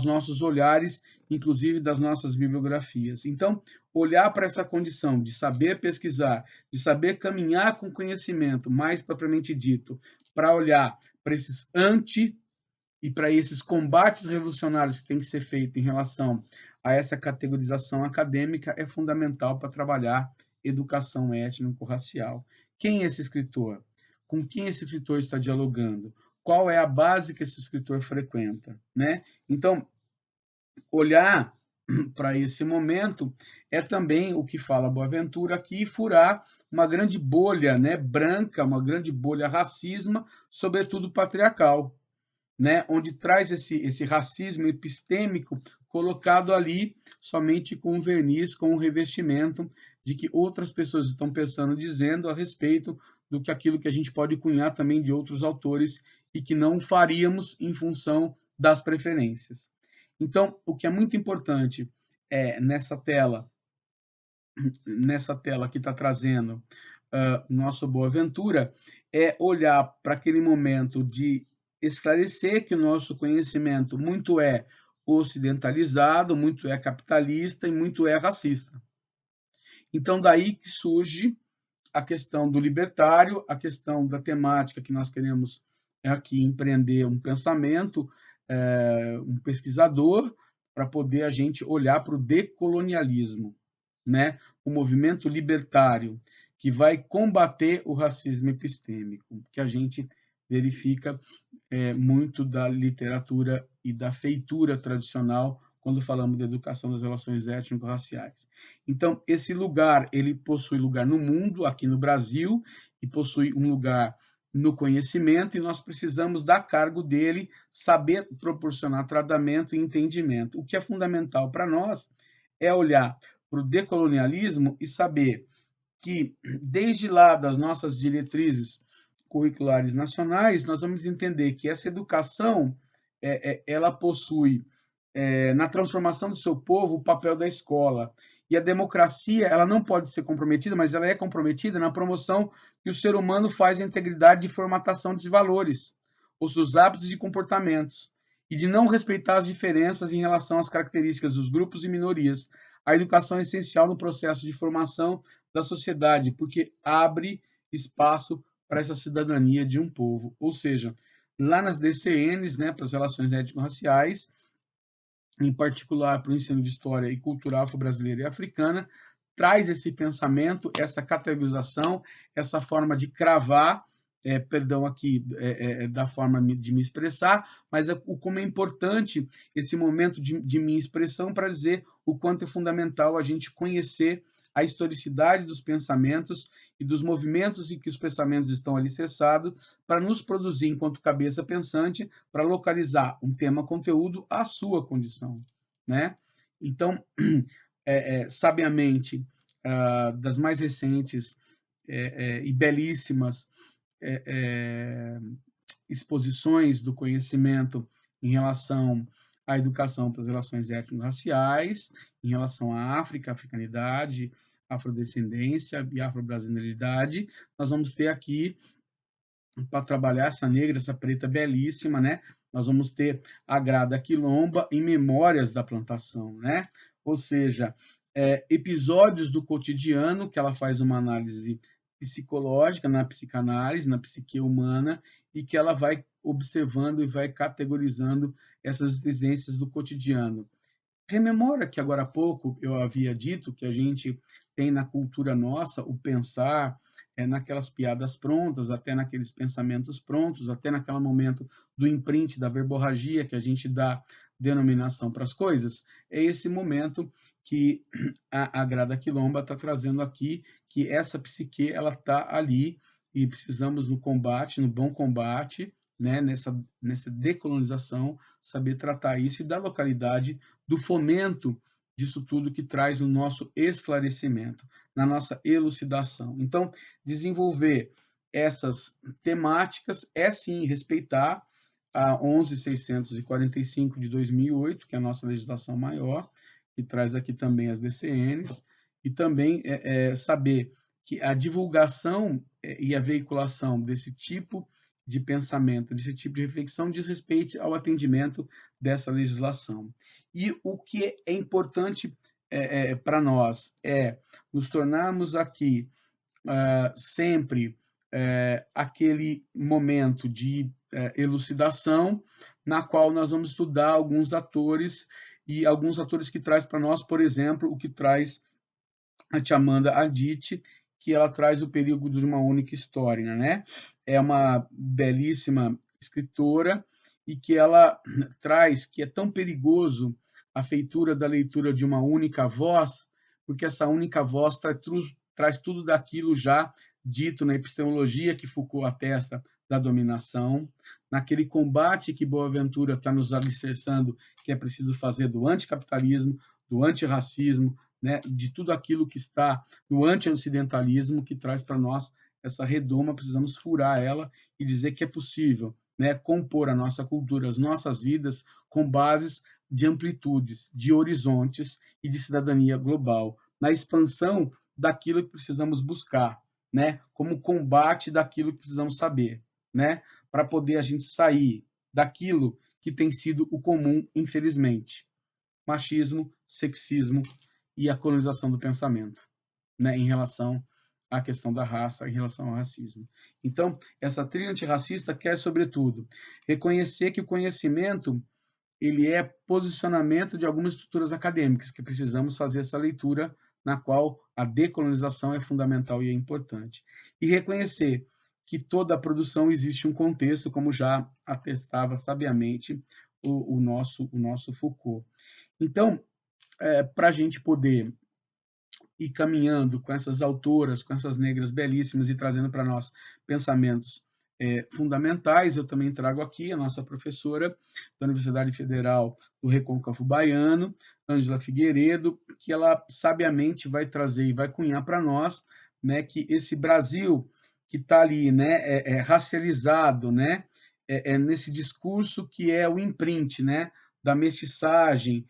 [SPEAKER 1] nossos olhares, inclusive das nossas bibliografias. Então, olhar para essa condição de saber pesquisar, de saber caminhar com conhecimento, mais propriamente dito, para olhar para esses e para esses combates revolucionários que tem que ser feito em relação a essa categorização acadêmica, é fundamental para trabalhar educação étnico-racial. Quem é esse escritor? Com quem esse escritor está dialogando? Qual é a base que esse escritor frequenta, né? Então, olhar para esse momento é também o que fala Boaventura aqui, e furar uma grande bolha, né, branca, uma grande bolha racismo, sobretudo patriarcal, né, onde traz esse racismo epistêmico colocado ali somente com um verniz, com um revestimento de que outras pessoas estão pensando, dizendo a respeito do que aquilo que a gente pode cunhar também de outros autores e que não faríamos em função das preferências. Então, o que é muito importante é nessa tela que está trazendo nosso Boaventura, é olhar para aquele momento de esclarecer que o nosso conhecimento muito é ocidentalizado, muito é capitalista e muito é racista. Então, daí que surge a questão do libertário, a questão da temática que nós queremos aqui empreender um pensamento, um pesquisador, para poder a gente olhar para o decolonialismo, né? O movimento libertário, que vai combater o racismo epistêmico, que a gente verifica muito da literatura e da feitura tradicional quando falamos de educação das relações étnico-raciais. Então, esse lugar, ele possui lugar no mundo, aqui no Brasil, e possui um lugar no conhecimento, e nós precisamos dar cargo dele, saber proporcionar tratamento e entendimento. O que é fundamental para nós é olhar para o decolonialismo e saber que, desde lá das nossas diretrizes curriculares nacionais, nós vamos entender que essa educação ela possui na transformação do seu povo o papel da escola. E a democracia, ela não pode ser comprometida, mas ela é comprometida na promoção que o ser humano faz a integridade de formatação dos valores, os dos hábitos e comportamentos, e de não respeitar as diferenças em relação às características dos grupos e minorias. A educação é essencial no processo de formação da sociedade, porque abre espaço para essa cidadania de um povo. Ou seja, lá nas DCNs, né, para as relações étnico-raciais, em particular para o ensino de história e cultura afro-brasileira e africana, traz esse pensamento, essa categorização, essa forma de cravar, perdão aqui da forma de me expressar, mas como é importante esse momento de minha expressão para dizer o quanto é fundamental a gente conhecer a historicidade dos pensamentos e dos movimentos em que os pensamentos estão alicerçados para nos produzir, enquanto cabeça pensante, para localizar um tema-conteúdo à sua condição, né? Então, sabiamente, das mais recentes e belíssimas exposições do conhecimento em relação à educação para as relações étnico-raciais, em relação à África, africanidade, afrodescendência e afro-brasileiridade, nós vamos ter aqui, para trabalhar essa negra, essa preta belíssima, né? Nós vamos ter a Grada Quilomba em Memórias da Plantação, né? Ou seja, episódios do cotidiano, que ela faz uma análise psicológica, na psicanálise, na psique humana, e que ela vai observando e vai categorizando essas existências do cotidiano. Rememora que agora há pouco eu havia dito que a gente tem na cultura nossa o pensar naquelas piadas prontas, até naqueles pensamentos prontos, até naquele momento do imprint, da verborragia que a gente dá denominação para as coisas, é esse momento que a Grada Quilomba está trazendo aqui, que essa psique ela está ali e precisamos no combate, no bom combate, né, nessa decolonização, saber tratar isso e da localidade, do fomento disso tudo que traz o nosso esclarecimento, na nossa elucidação. Então, desenvolver essas temáticas é sim respeitar a 11.645 de 2008, que é a nossa legislação maior, que traz aqui também as DCNs, e também saber que a divulgação e a veiculação desse tipo de pensamento, desse tipo de reflexão, diz respeito ao atendimento dessa legislação. E o que é importante para nós é nos tornarmos aqui sempre aquele momento de elucidação, na qual nós vamos estudar alguns atores, e alguns atores que traz para nós, por exemplo, o que traz a tia Amanda Aditi, que ela traz o período de uma única história, né? É uma belíssima escritora e que ela traz que é tão perigoso a feitura da leitura de uma única voz, porque essa única voz traz tudo daquilo já dito na epistemologia que Foucault atesta da dominação, naquele combate que Boaventura está nos alicerçando, que é preciso fazer do anticapitalismo, do antirracismo, né, de tudo aquilo que está no anti-ocidentalismo, que traz para nós essa redoma, precisamos furar ela e dizer que é possível, né, compor a nossa cultura, as nossas vidas com bases de amplitudes, de horizontes e de cidadania global, na expansão daquilo que precisamos buscar, né, como combate daquilo que precisamos saber, né, para poder a gente sair daquilo que tem sido o comum, infelizmente. Machismo, sexismo e a colonização do pensamento, né, em relação à questão da raça, em relação ao racismo. Então, essa trilha antirracista quer, sobretudo, reconhecer que o conhecimento ele é posicionamento de algumas estruturas acadêmicas, que precisamos fazer essa leitura na qual a decolonização é fundamental e é importante. E reconhecer que toda a produção existe um contexto, como já atestava sabiamente o nosso Foucault. Então, para a gente poder ir caminhando com essas autoras, com essas negras belíssimas e trazendo para nós pensamentos fundamentais, eu também trago aqui a nossa professora da Universidade Federal do Recôncavo Baiano, Ângela Figueiredo, que ela sabiamente vai trazer e vai cunhar para nós, né, que esse Brasil que está ali, né, racializado, né, nesse discurso que é o imprint, né, da mestiçagem,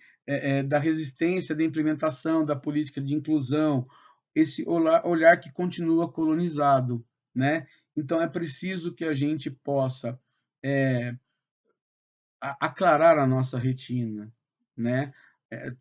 [SPEAKER 1] da resistência da implementação da política de inclusão, esse olhar que continua colonizado, né? Então é preciso que a gente possa aclarar a nossa retina, né?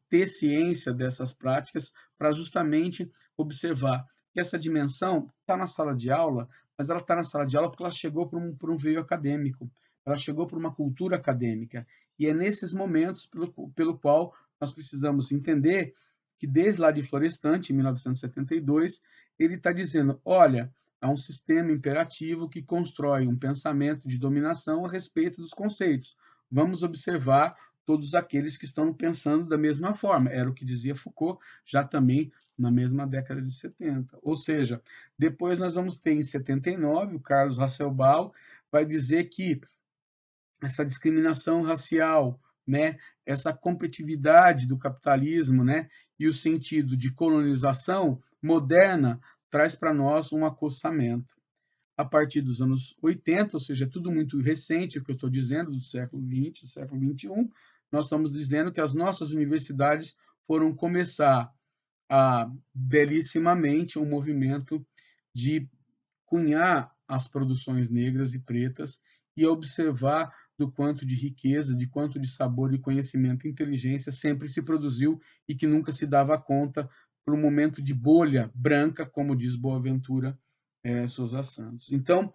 [SPEAKER 1] Ter ciência dessas práticas para justamente observar que essa dimensão está na sala de aula, mas ela está na sala de aula porque ela chegou por um veio acadêmico, ela chegou por uma cultura acadêmica. E é nesses momentos pelo qual nós precisamos entender que desde lá de Florestante, em 1972, ele está dizendo, olha, há um sistema imperativo que constrói um pensamento de dominação a respeito dos conceitos. Vamos observar todos aqueles que estão pensando da mesma forma. Era o que dizia Foucault, já também na mesma década de 70. Ou seja, depois nós vamos ter em 79, o Carlos Hasselbalch vai dizer que essa discriminação racial, né, essa competitividade do capitalismo, né, e o sentido de colonização moderna traz para nós um acossamento. A partir dos anos 80, ou seja, é tudo muito recente, o que eu estou dizendo, do século XX, do século XXI, nós estamos dizendo que as nossas universidades foram começar a, belíssimamente, um movimento de cunhar as produções negras e pretas e observar do quanto de riqueza, de quanto de sabor e conhecimento e inteligência sempre se produziu e que nunca se dava conta por um momento de bolha branca, como diz Boaventura Souza Santos. Então,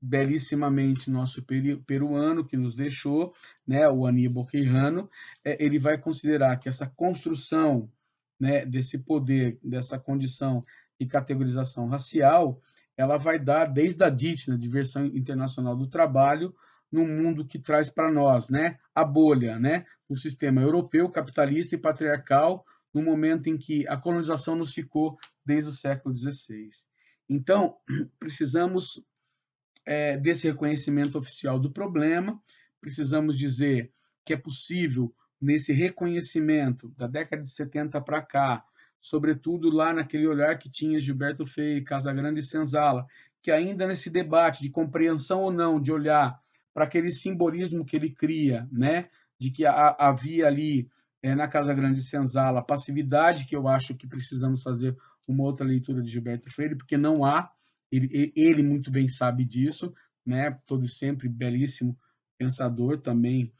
[SPEAKER 1] belíssimamente nosso peruano que nos deixou, né, o Aníbal Quijano, ele vai considerar que essa construção, né, desse poder, dessa condição de categorização racial, ela vai dar desde a DIT, né, Diversão Internacional do Trabalho, no mundo que traz para nós, né, a bolha, né, o sistema europeu, capitalista e patriarcal, no momento em que a colonização nos ficou desde o século XVI. Então, precisamos desse reconhecimento oficial do problema, precisamos dizer que é possível, nesse reconhecimento da década de 70 para cá, sobretudo lá naquele olhar que tinha Gilberto Frei, Casagrande e Senzala, que ainda nesse debate de compreensão ou não, de olhar para aquele simbolismo que ele cria, né, de que havia ali na Casagrande e Senzala passividade, que eu acho que precisamos fazer uma outra leitura de Gilberto Freire, porque não há, ele muito bem sabe disso, né, todo sempre belíssimo pensador também,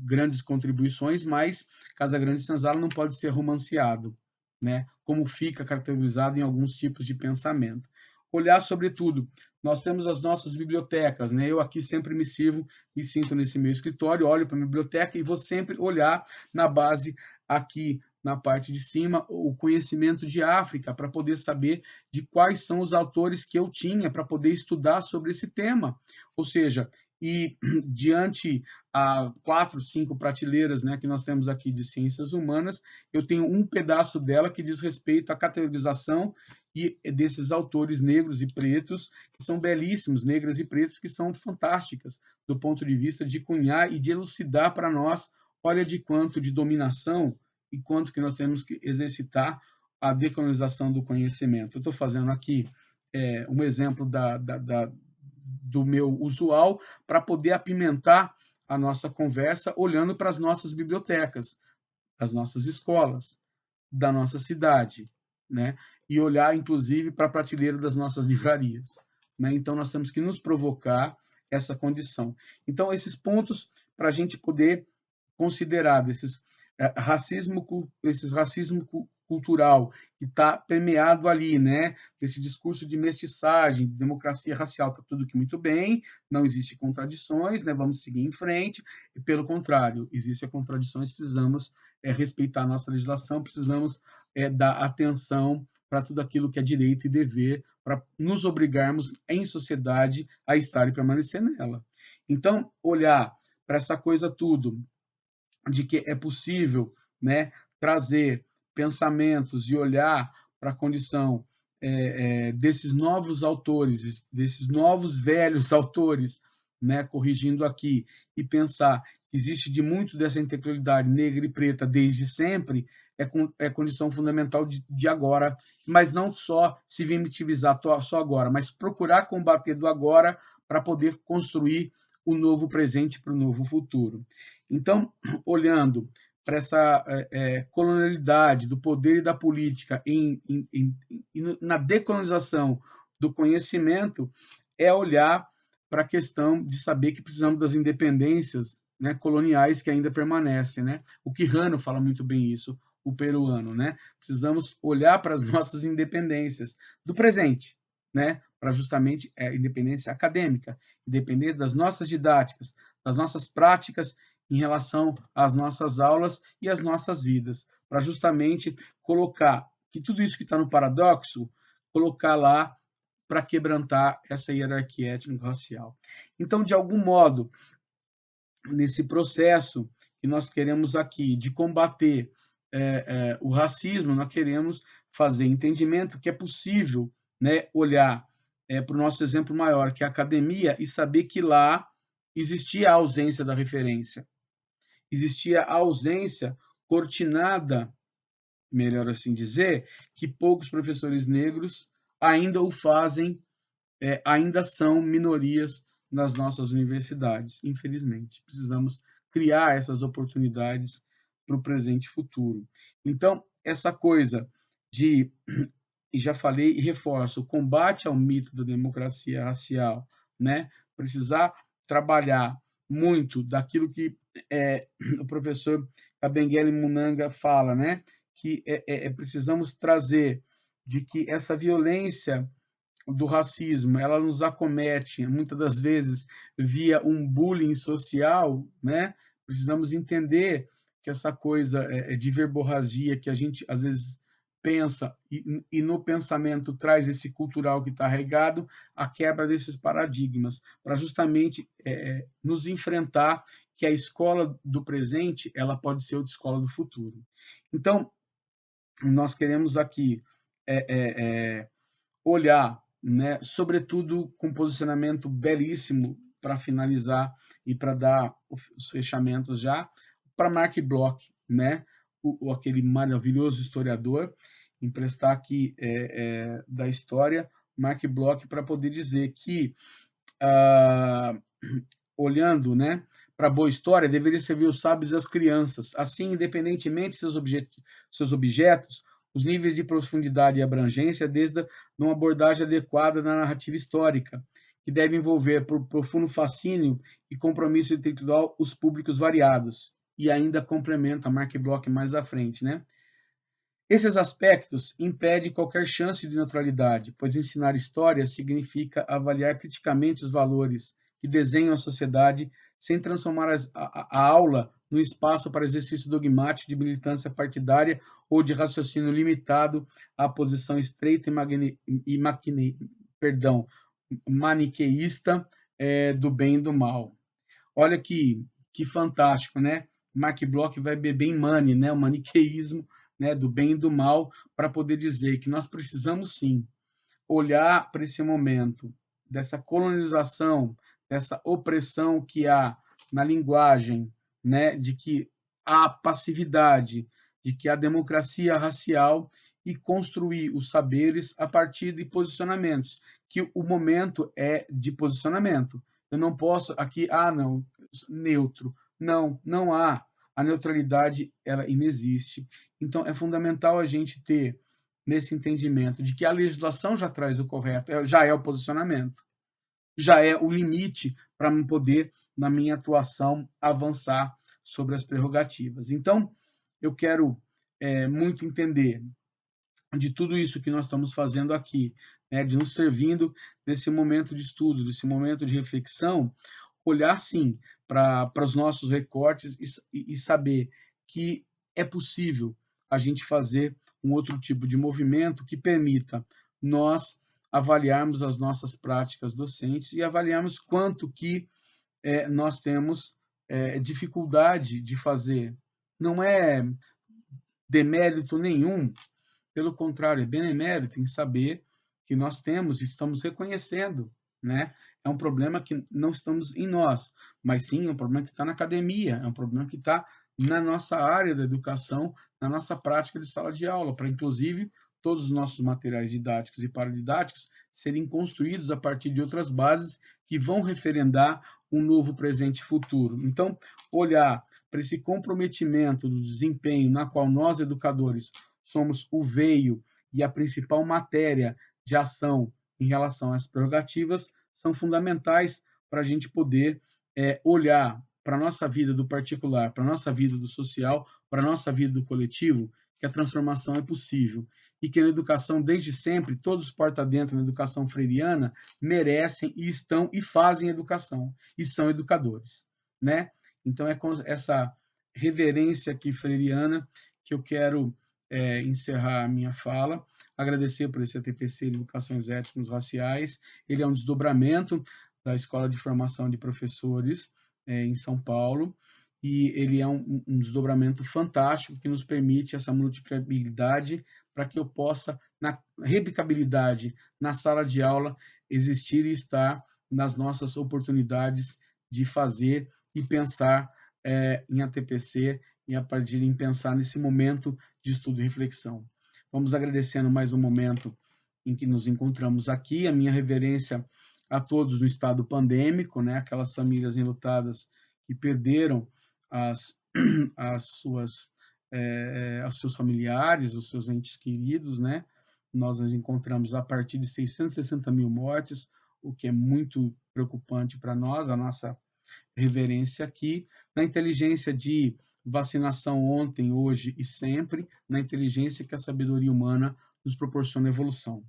[SPEAKER 1] grandes contribuições, mas Casagrande e Senzala não pode ser romanceado, né, como fica caracterizado em alguns tipos de pensamento. Olhar, sobretudo, nós temos as nossas bibliotecas, né? Eu aqui sempre me sinto nesse meu escritório, olho para a biblioteca e vou sempre olhar na base aqui na parte de cima o conhecimento de África para poder saber de quais são os autores que eu tinha para poder estudar sobre esse tema. Ou seja, e diante a 4, 5 prateleiras, né, que nós temos aqui de ciências humanas, eu tenho um pedaço dela que diz respeito à categorização e desses autores negros e pretos, que são belíssimos, negras e pretas, que são fantásticas do ponto de vista de cunhar e de elucidar para nós, olha de quanto de dominação e quanto que nós temos que exercitar a decolonização do conhecimento. Eu estou fazendo aqui um exemplo do meu usual para poder apimentar a nossa conversa olhando para as nossas bibliotecas, as nossas escolas, da nossa cidade, né? E olhar, inclusive, para a prateleira das nossas livrarias, né? Então, nós temos que nos provocar essa condição. Então, esses pontos para a gente poder considerar esses racismo cultural que está permeado ali, né? Desse discurso de mestiçagem, de democracia racial, está tudo aqui muito bem, não existe contradições, né? Vamos seguir em frente. E pelo contrário, existem contradições, precisamos respeitar a nossa legislação, precisamos dar atenção para tudo aquilo que é direito e dever, para nos obrigarmos em sociedade a estar e permanecer nela. Então, olhar para essa coisa tudo, de que é possível, né, trazer pensamentos e olhar para a condição desses novos autores, desses novos velhos autores, né, corrigindo aqui, e pensar que existe de muito dessa integralidade negra e preta desde sempre, é condição fundamental de agora, mas não só se vimitimizar só agora, mas procurar combater do agora para poder construir o novo presente para o novo futuro. Então, olhando para essa colonialidade do poder e da política na decolonização do conhecimento, é olhar para a questão de saber que precisamos das independências, né, coloniais que ainda permanecem, né? O Quijano fala muito bem isso, o peruano, né? Precisamos olhar para as nossas independências do presente, né? Para justamente a independência acadêmica, independência das nossas didáticas, das nossas práticas em relação às nossas aulas e às nossas vidas, para justamente colocar que tudo isso que está no paradoxo, colocar lá para quebrantar essa hierarquia étnico-racial. Então, de algum modo, nesse processo que nós queremos aqui de combater o racismo, nós queremos fazer entendimento que é possível, né, olhar para o nosso exemplo maior, que é a academia, e saber que lá existia a ausência da referência, existia a ausência cortinada, melhor assim dizer, que poucos professores negros ainda o fazem, ainda são minorias nas nossas universidades, infelizmente. Precisamos criar essas oportunidades para o presente e futuro. Então, essa coisa de, e já falei e reforço, o combate ao mito da democracia racial, né? Precisar trabalhar muito daquilo que o professor Kabengele Munanga fala, né? Que precisamos trazer de que essa violência do racismo, ela nos acomete muitas das vezes via um bullying social, né? Precisamos entender que essa coisa de verborragia que a gente às vezes pensa e no pensamento traz esse cultural que está regado, a quebra desses paradigmas, para justamente nos enfrentar que a escola do presente ela pode ser outra escola do futuro. Então, nós queremos aqui olhar, né, sobretudo com posicionamento belíssimo para finalizar e para dar os fechamentos já, para Mark Bloch, né, aquele maravilhoso historiador, emprestar aqui da história, Mark Bloch, para poder dizer que, olhando, né, para a boa história, deveria servir os sábios e as crianças. Assim, independentemente de seus objetos, os níveis de profundidade e abrangência, desde uma abordagem adequada na narrativa histórica, que deve envolver, por profundo fascínio e compromisso intelectual, os públicos variados. E ainda complementa Mark Bloch mais à frente, né? Esses aspectos impedem qualquer chance de neutralidade, pois ensinar história significa avaliar criticamente os valores que desenham a sociedade sem transformar a aula no espaço para exercício dogmático de militância partidária ou de raciocínio limitado à posição estreita maniqueísta do bem e do mal. Olha que fantástico, né? Mark Bloch vai beber em Money, né? O maniqueísmo, né, do bem e do mal, para poder dizer que nós precisamos sim olhar para esse momento dessa colonização, dessa opressão que há na linguagem, né, de que há passividade, de que há democracia racial e construir os saberes a partir de posicionamentos, que o momento é de posicionamento. Eu não posso aqui, não, neutro. Não, não há. A neutralidade, ela inexiste. Então, é fundamental a gente ter nesse entendimento de que a legislação já traz o correto, já é o posicionamento, já é o limite para poder, na minha atuação, avançar sobre as prerrogativas. Então, eu quero muito entender de tudo isso que nós estamos fazendo aqui, né, de nos servindo desse momento de estudo, desse momento de reflexão, olhar sim para os nossos recortes e saber que é possível a gente fazer um outro tipo de movimento que permita nós avaliarmos as nossas práticas docentes e avaliarmos quanto que nós temos dificuldade de fazer. Não é demérito nenhum, pelo contrário, é benemérito em saber que nós temos e estamos reconhecendo, né? É um problema que não estamos em nós, mas sim é um problema que está na academia, é um problema que está na nossa área da educação, na nossa prática de sala de aula, para inclusive todos os nossos materiais didáticos e paradidáticos serem construídos a partir de outras bases que vão referendar um novo presente e futuro. Então, olhar para esse comprometimento do desempenho na qual nós, educadores, somos o veio e a principal matéria de ação em relação às prerrogativas, são fundamentais para a gente poder olhar para a nossa vida do particular, para a nossa vida do social, para a nossa vida do coletivo, que a transformação é possível. E que na educação, desde sempre, todos porta-dentro na educação freiriana merecem e estão e fazem educação, e são educadores, né? Então, é com essa reverência aqui freiriana que eu quero encerrar a minha fala, agradecer por esse ATPC de Educações Étnicas Raciais. Ele é um desdobramento da Escola de Formação de Professores em São Paulo, e ele é um desdobramento fantástico que nos permite essa multiplicabilidade para que eu possa, na replicabilidade na sala de aula, existir e estar nas nossas oportunidades de fazer e pensar em ATPC e a partir de pensar nesse momento de estudo e reflexão. Vamos agradecendo mais um momento em que nos encontramos aqui, a minha reverência a todos no estado pandêmico, né, aquelas famílias enlutadas que perderam os seus familiares, os seus entes queridos, né? Nós nos encontramos a partir de 660 mil mortes, o que é muito preocupante para nós, a nossa reverência aqui, na inteligência de vacinação ontem, hoje e sempre, na inteligência que a sabedoria humana nos proporciona evolução.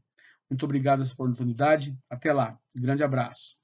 [SPEAKER 1] Muito obrigado pela oportunidade. Até lá. Grande abraço.